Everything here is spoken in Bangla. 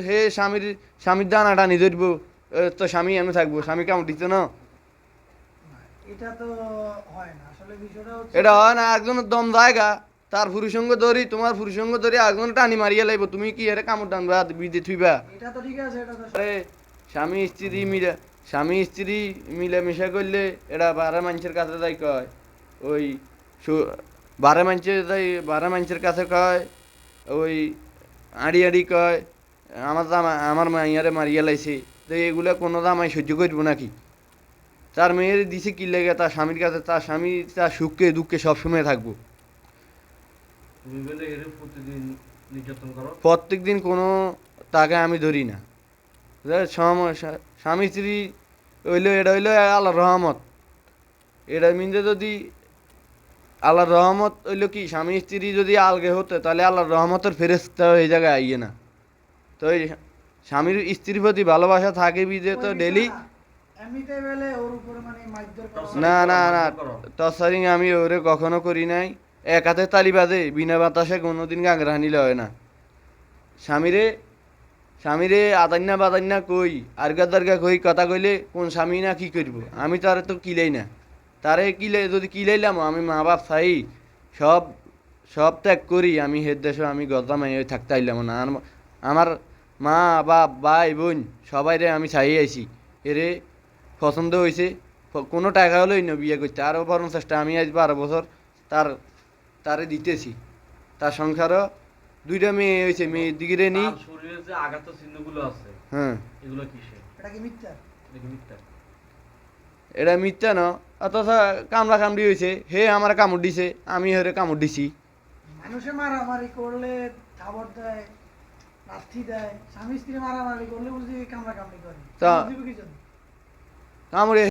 হে স্বামীর দানা টানি ধরবো, তো স্বামী এমনি থাকবো, স্বামী কামড় দিত না। এটা তো হয় না আসলে, বিষয়টা হচ্ছে এটা হয় না, একজনের দম জায়গা, তার পুরুষঙ্গ ধরি, তোমার পুরুষঙ্গ ধরি একজন টানি মারিয়া লাইব, তুমি কি এর কামড় টানবা বিদে থুইবা? এটা তো ঠিক আছে, এটা তো আরে স্বামী স্ত্রী মিলামিশা করলে এটা বারে মানুষের কাছে যাই কয়, ওই বারে মানুষের কাছে কয়, ওই আড়ি আড়ি কয় আমার মাইয়ারে মারিয়া লাইছে। তো এগুলা কোনো জামাই সহ্য করবো নাকি? তার মেয়ের দিছে কি লেগে, তার স্বামীর কাছে, তার স্বামী তার সুখে দুঃখে সবসময় থাকবো। তুমি বলে এর প্রতিদিন নির্যাতন করো? প্রত্যেক দিন কোনো তাকে আমি ধরি না। স্বামী স্ত্রী এটা হইলো আল্লাহর রহমত। এটা মিনতে যদি আল্লাহর রহমত হইলো কি, স্বামী স্ত্রী যদি আলগে হতো তাহলে আল্লাহর রহমতের ফেরেশতা এই জায়গায় আইয়ে না। তো এই স্বামীর স্ত্রীর প্রতি ভালোবাসা থাকে বিদে তো ওই ডেলি। বিষয় না, এমনিতে বেলে ওর উপরে মানে মাইরধর করা না হয়। না না, টর্চারিং আমি ওরে কখনো করি নাই। এক হাতে তালি বাজে, বিনা বাতাসে কোনোদিন গাংরা হানিলে হয় না। স্বামীরে স্বামীরে আদান্না বাদান্না কই, আর্গা দার্গা কই কথা কইলে কোন স্বামী না কি করব, আমি তারে তো কিলাই না। তারে কিলে যদি কিলাইলাম, আমি মা বাপ চাই সব সব ত্যাগ করি, আমি হের দেশে আমি গদা মাই থাকতে আইলাম না। আমার মা বাপ ভাই বোন সবাইরে আমি চাই আইছি, এরে পছন্দ হয়েছে, কোনো টাকা হলেই না বিয়ে করতে, আরও বরং চেষ্টা আমি আজ 12 বছর তার তারে দিতেছি। তার সংসারও দুইটা মেয়ে হয়েছে, মেয়ের দিকে নি। তার শরীরে যে আঘাত চিহ্নগুলো আছে, হ্যাঁ, এগুলো কিসে? এটা কি মিথ্যা? এটা কি মিথ্যা? এটা মিথ্যা ন, অথচ কামড়া কামড়ি হয়েছে, হে আমার কামড় দিছে, আমি হেরে কামড় দিছি। মানুষে মারামারি করলে খাবার দেয়, লাথি দেয়, স্বামী স্ত্রী মারামারি করলে বুঝি কামড়া কামড়ি করে, তা বুঝিবে কি জন্য? কামড়ে